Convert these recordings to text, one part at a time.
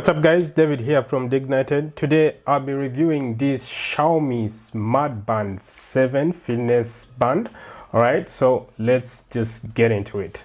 what's up guys, David here from Dignited. Today I'll be reviewing this Xiaomi Smartband 7 fitness band. Alright, so let's just get into it.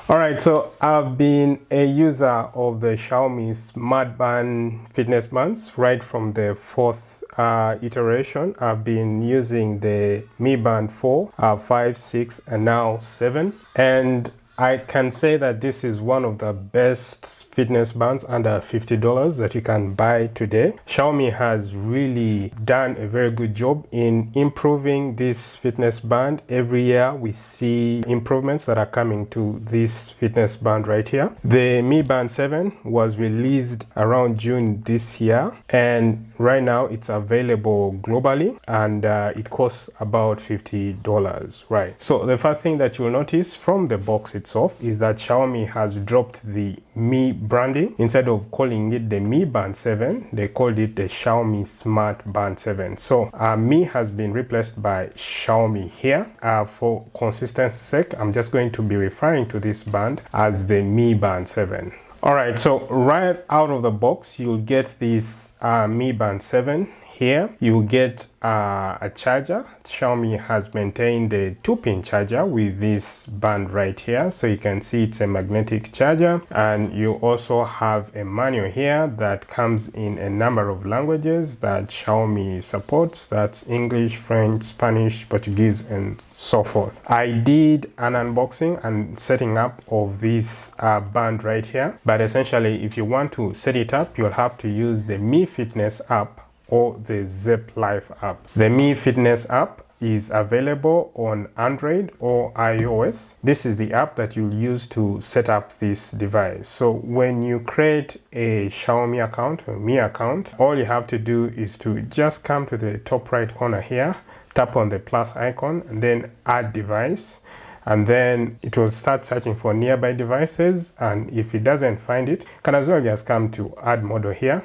Alright, so I've been a user of the Xiaomi Smartband fitness bands right from the fourth iteration. I've been using the Mi Band 4, 5, 6 and now 7, and I can say that this is one of the best fitness bands under $50 that you can buy today. Xiaomi has really done a very good job in improving this fitness band. Every year we see improvements that are coming to this fitness band right here. The Mi Band 7 was released around June this year, and right now it's available globally, and it costs about $50, right? So the first thing that you'll notice from the box itself is that Xiaomi has dropped the Mi branding. Instead of calling it the Mi Band 7, they called it the Xiaomi Smart Band 7. So Mi has been replaced by Xiaomi here. For consistency's sake, I'm just going to be referring to this band as the Mi Band 7. Alright, so right out of the box, you'll get this Mi Band 7 here. You get a charger. Xiaomi has maintained a 2-pin charger with this band right here, so you can see it's a magnetic charger, and you also have a manual here that comes in a number of languages that Xiaomi supports. That's English, French, Spanish, Portuguese and so forth. I did an unboxing and setting up of this band right here, but essentially if you want to set it up, you'll have to use the Mi Fitness app or the Zepp Life app. The Mi Fitness app is available on Android or iOS. This is the app that you'll use to set up this device. So when you create a Xiaomi account or Mi account, all you have to do is to just come to the top right corner here, tap on the plus icon and then add device, and then it will start searching for nearby devices, and if it doesn't find it, you can as well just come to add model here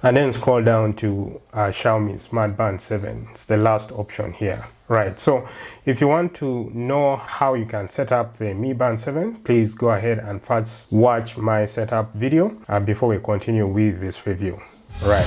and then scroll down to Xiaomi Smart Band 7. It's the last option here. Right, so if you want to know how you can set up the Mi Band 7, please go ahead and first watch my setup video before we continue with this review. Right.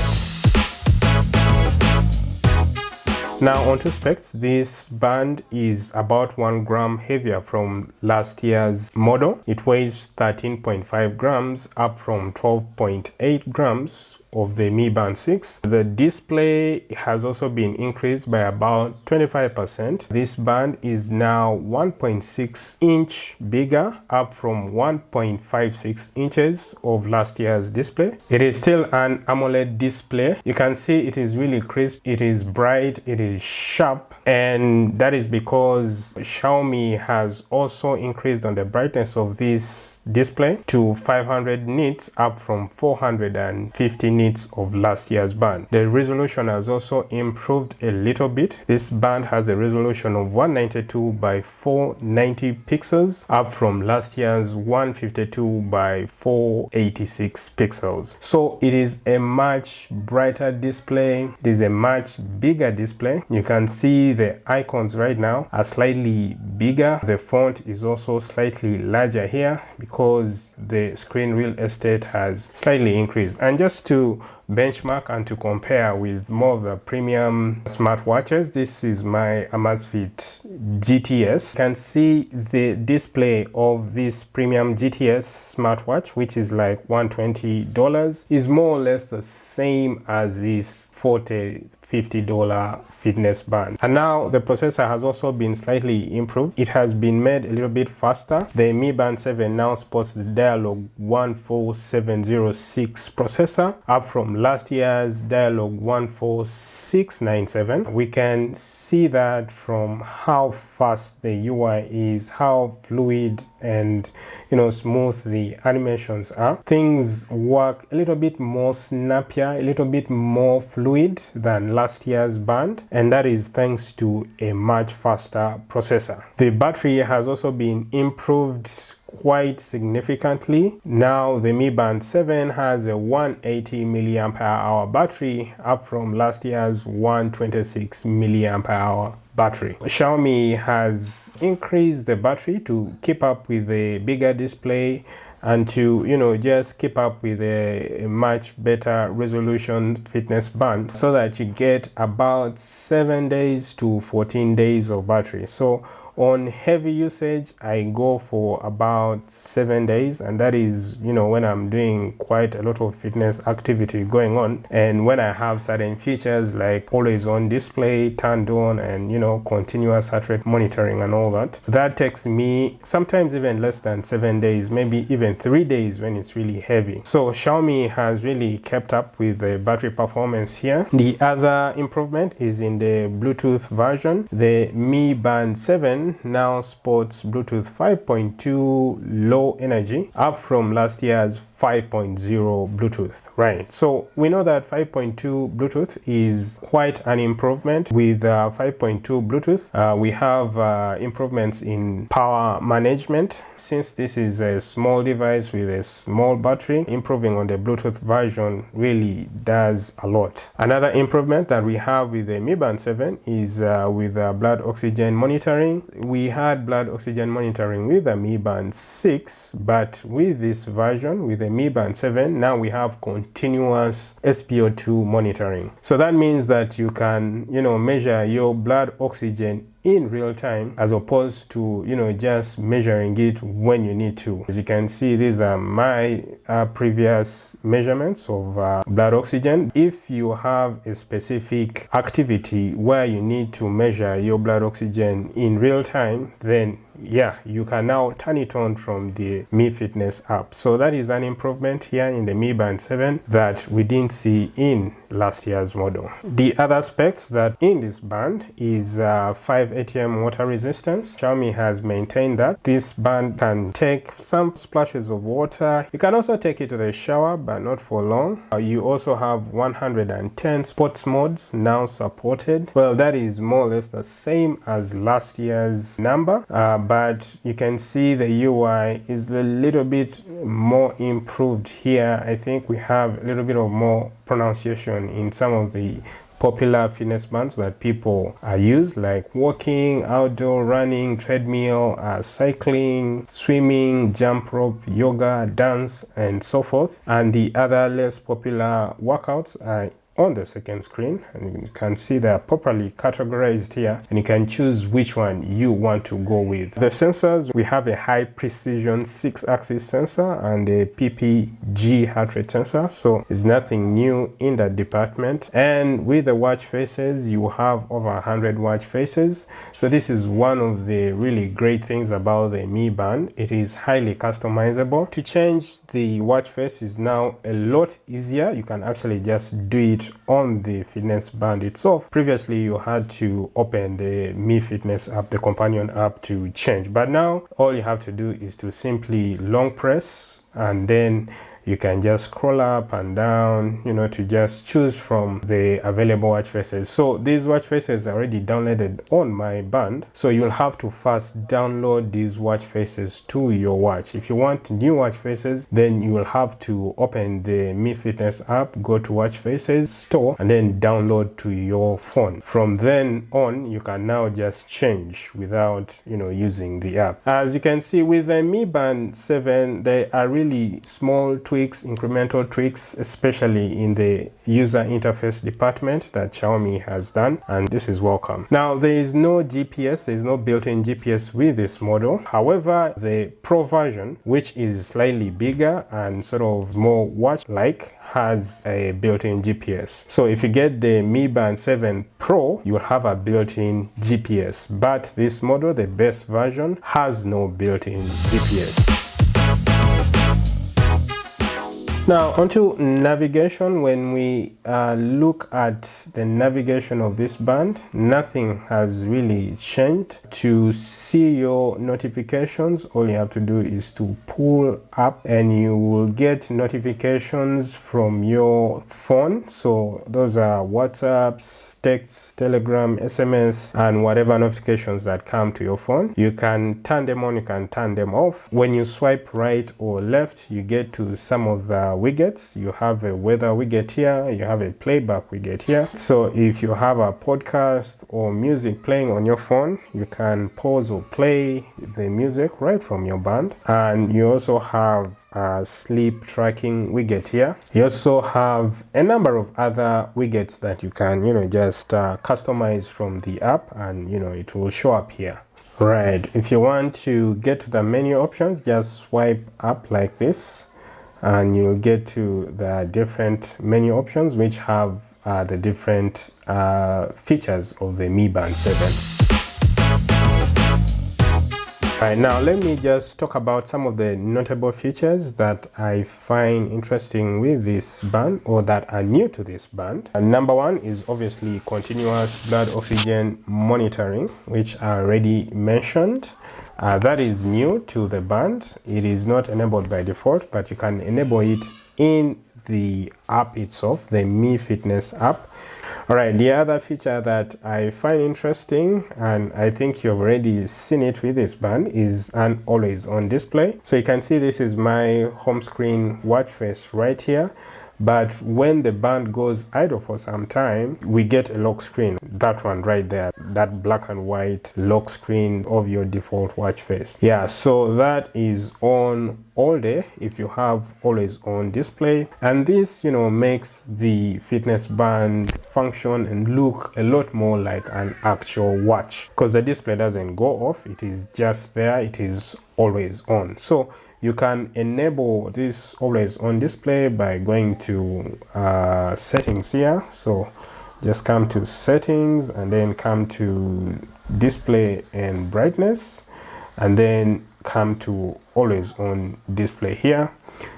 Now on to specs, this band is about 1 gram heavier from last year's model. It weighs 13.5 grams up from 12.8 grams of the Mi Band 6. The display has also been increased by about 25%. This band is now 1.6 inch bigger, up from 1.56 inches of last year's display. It is still an AMOLED display. You can see it is really crisp, it is bright, it is sharp, and that is because Xiaomi has also increased on the brightness of this display to 500 nits, up from 450 nits of last year's band. The resolution has also improved a little bit. This band has a resolution of 192 by 490 pixels, up from last year's 152 by 486 pixels. So it is a much brighter display. It is a much bigger display. You can see the icons right now are slightly bigger. The font is also slightly larger here because the screen real estate has slightly increased. And just to benchmark and to compare with more of the premium smartwatches, this is my Amazfit GTS. You can see the display of this premium GTS smartwatch, which is like $120, is more or less the same as this $50 fitness band. And now the processor has also been slightly improved. It has been made a little bit faster. The Mi Band 7 now supports the Dialog 14706 processor, up from last year's Dialog 14697. We can see that from how fast the UI is, how fluid and smooth the animations are. Things work a little bit more snappier, a little bit more fluid than last year's band, and that is thanks to a much faster processor. The battery has also been improved quite significantly. Now the Mi Band 7 has a 180 milliampere hour battery, up from last year's 126 milliampere hour battery. Xiaomi has increased the battery to keep up with the bigger display and to, you know, just keep up with a much better resolution fitness band, so that you get about 7 days to 14 days of battery. So on heavy usage, I go for about 7 days, and that is, you know, when I'm doing quite a lot of fitness activity going on, and when I have certain features like always on display turned on, and, you know, continuous heart rate monitoring and all that. That takes me sometimes even less than 7 days, maybe even 3 days when it's really heavy. So Xiaomi has really kept up with the battery performance here. The other improvement is in the Bluetooth version. The Mi Band 7 now sports Bluetooth 5.2 low energy, up from last year's 5.0 Bluetooth, right? So we know that 5.2 Bluetooth is quite an improvement. With 5.2 Bluetooth, we have improvements in power management. Since this is a small device with a small battery, improving on the Bluetooth version really does a lot. Another improvement that we have with the Mi Band 7 is with blood oxygen monitoring. We had blood oxygen monitoring with the Mi Band 6, but with this version, with the Mi Band 7, now we have continuous SpO2 monitoring. So that means that you can, you know, measure your blood oxygen in real time, as opposed to, you know, just measuring it when you need to. As you can see, these are my previous measurements of blood oxygen. If you have a specific activity where you need to measure your blood oxygen in real time, then yeah, you can now turn it on from the Mi Fitness app. So that is an improvement here in the Mi Band 7 that we didn't see in last year's model. The other specs that in this band is 5 ATM water resistance. Xiaomi has maintained that this band can take some splashes of water. You can also take it to the shower, but not for long. You also have 110 sports modes now supported. Well, that is more or less the same as last year's number, but you can see the UI is a little bit more improved here. I think we have a little bit of more pronunciation in some of the popular fitness bands that people use, like walking, outdoor running, treadmill, cycling, swimming, jump rope, yoga, dance, and so forth. And the other less popular workouts are on the second screen, and you can see they're properly categorized here, and you can choose which one you want to go with. The sensors, we have a high precision 6-axis sensor and a PPG heart rate sensor, so it's nothing new in that department. And with the watch faces, you have over 100 watch faces. So this is one of the really great things about the Mi Band. It is highly customizable. To change the watch face is now a lot easier. You can actually just do it on the fitness band itself. Previously, you had to open the Mi Fitness app, the companion app, to change, but now all you have to do is to simply long press, and then you can just scroll up and down, you know, to just choose from the available watch faces. So these watch faces are already downloaded on my band, so you'll have to first download these watch faces to your watch. If you want new watch faces, then you will have to open the Mi Fitness app, go to watch faces store, and then download to your phone. From then on, you can now just change without, you know, using the app. As you can see with the Mi Band 7, there are really small tweaks, incremental tweaks, especially in the user interface department that Xiaomi has done, and this is welcome. Now, there is no GPS, there is no built-in GPS with this model. However, the Pro version, which is slightly bigger and sort of more watch-like, has a built-in GPS. So if you get the Mi Band 7 Pro, you'll have a built-in GPS, but this model, the best version, has no built-in GPS. Now, onto navigation. When we look at the navigation of this band, nothing has really changed. To see your notifications, all you have to do is to pull up and you will get notifications from your phone. So those are WhatsApps, texts, Telegram, SMS, and whatever notifications that come to your phone. You can turn them on, you can turn them off. When you swipe right or left, you get to some of the widgets. You have a weather widget here, you have a playback widget here. So if you have a podcast or music playing on your phone, you can pause or play the music right from your band. And you also have a sleep tracking widget here. You also have a number of other widgets that you can, just customize from the app, and it will show up here. Right, if you want to get to the menu options, just swipe up like this and you'll get to the different menu options which have the different features of the Mi Band 7. Right, now let me just talk about some of the notable features that I find interesting with this band, or that are new to this band. And number one is obviously continuous blood oxygen monitoring, which I already mentioned. That is new to the band. It is not enabled by default, but you can enable it in the app itself, the Mi Fitness app. All right, the other feature that I find interesting, and I think you've already seen it with this band, is an always on display. So you can see this is my home screen watch face right here. But when the band goes idle for some time, we get a lock screen. That one right there, that black and white lock screen of your default watch face. Yeah, so that is on all day if you have always on display. And this, makes the fitness band function and look a lot more like an actual watch, because the display doesn't go off. It is just there. It is always on. So you can enable this always on display by going to settings here. So just come to settings and then come to display and brightness, and then come to always on display here.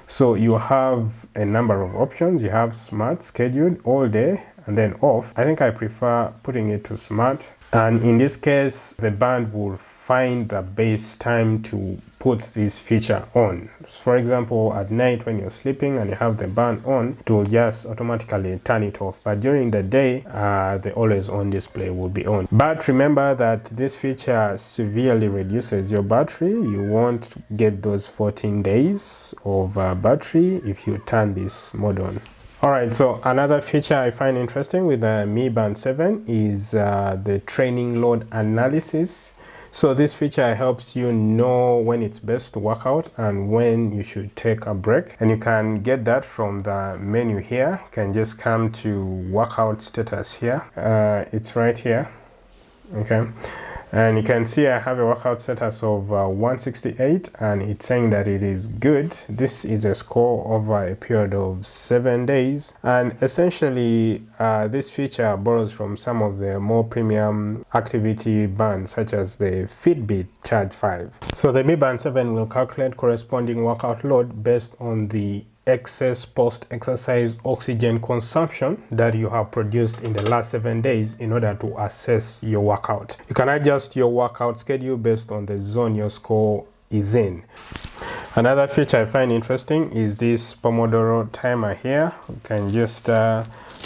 So you have a number of options. You have smart, scheduled, all day, and then off. I think I prefer putting it to smart. And in this case, the band will find the best time to put this feature on. For example, at night when you're sleeping and you have the band on, it will just automatically turn it off. But during the day, the always on display will be on. But remember that this feature severely reduces your battery. You won't get those 14 days of battery if you turn this mode on. Alright, so another feature I find interesting with the Mi Band 7 is the training load analysis. So this feature helps you know when it's best to work out and when you should take a break. And you can get that from the menu here. You can just come to workout status here. It's right here. Okay. And you can see I have a workout status of 168, and it's saying that it is good. This is a score over a period of 7 days. And essentially, this feature borrows from some of the more premium activity bands, such as the Fitbit Charge 5. So the Mi Band 7 will calculate corresponding workout load based on the excess post-exercise oxygen consumption that you have produced in the last 7 days in order to assess your workout. You can adjust your workout schedule based on the zone your score is in. Another feature I find interesting is this Pomodoro timer here. You can just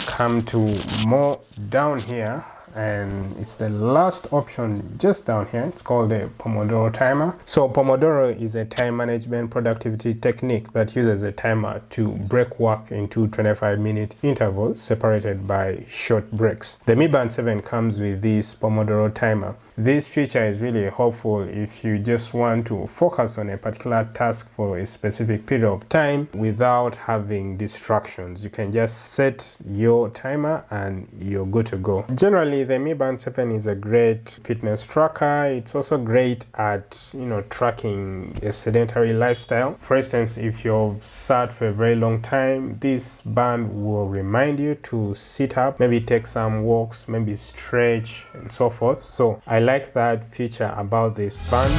come to more down here, and it's the last option just down here. It's called the Pomodoro timer. So Pomodoro is a time management productivity technique that uses a timer to break work into 25-minute intervals separated by short breaks. The Mi Band 7 comes with this Pomodoro timer. This feature is really helpful if you just want to focus on a particular task for a specific period of time without having distractions. You can just set your timer and you're good to go. Generally, the Mi Band 7 is a great fitness tracker. It's also great at, tracking a sedentary lifestyle. For instance, if you've sat for a very long time, this band will remind you to sit up, maybe take some walks, maybe stretch and so forth. So I like that feature about this band.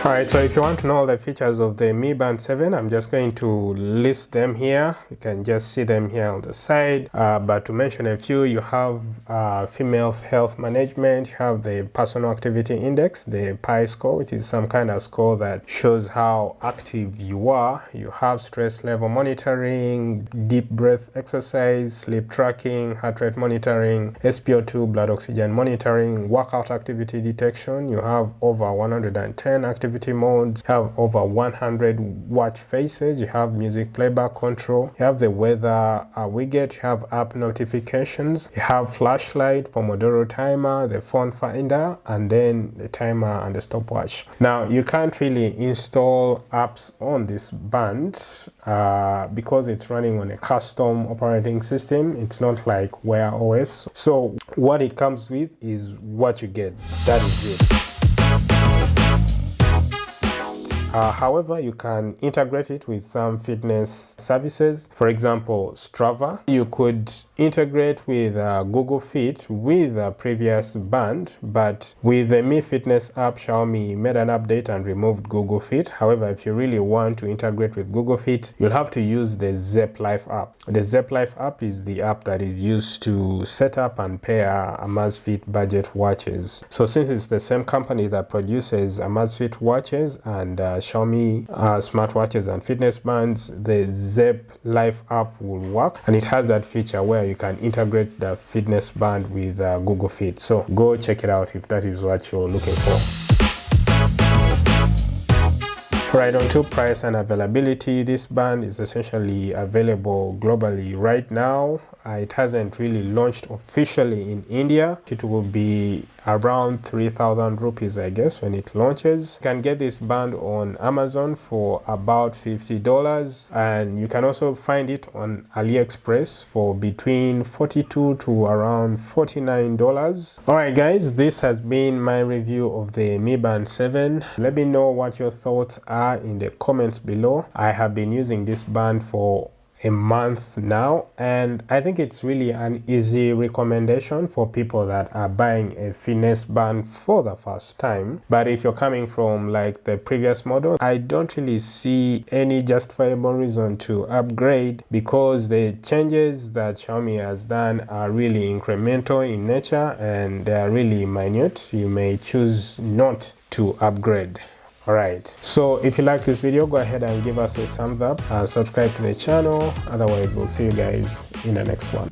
Alright, so if you want to know all the features of the Mi Band 7, I'm just going to list them here. You can just see them here on the side. But to mention a few, you have female health management, you have the personal activity index, the PI score, which is some kind of score that shows how active you are. You have stress level monitoring, deep breath exercise, sleep tracking, heart rate monitoring, SpO2, blood oxygen monitoring, workout activity detection. You have over 110 activity activity modes, you have over 100 watch faces, you have music playback control, you have the weather widget, you have app notifications, you have flashlight, Pomodoro timer, the phone finder, and then the timer and the stopwatch. Now you can't really install apps on this band because it's running on a custom operating system. It's not like Wear OS. So what it comes with is what you get. That is it. However, you can integrate it with some fitness services. For example, Strava. You could integrate with Google Fit with a previous band, but with the Mi Fitness app, Xiaomi made an update and removed Google Fit. However, if you really want to integrate with Google Fit, you'll have to use the Zepp Life app. The Zepp Life app is the app that is used to set up and pair Amazfit budget watches. So since it's the same company that produces Amazfit watches and Xiaomi smartwatches and fitness bands, the Zepp Life app will work, and it has that feature where you can integrate the fitness band with Google Fit. So go check it out if that is what you're looking for. Right, on to price and availability. This band is essentially available globally right now. It hasn't really launched officially in India. It will be around 3,000 rupees, I guess, when it launches. You can get this band on Amazon for about $50, and you can also find it on AliExpress for between $42 to around $49. Alright guys, this has been my review of the Mi Band 7. Let me know what your thoughts are in the comments below. I have been using this band for a month now, and I think it's really an easy recommendation for people that are buying a fitness band for the first time. But if you're coming from like the previous model, I don't really see any justifiable reason to upgrade, because the changes that Xiaomi has done are really incremental in nature and they are really minute. You may choose not to upgrade. Alright, so if you like this video, go ahead and give us a thumbs up and subscribe to the channel. Otherwise, we'll see you guys in the next one.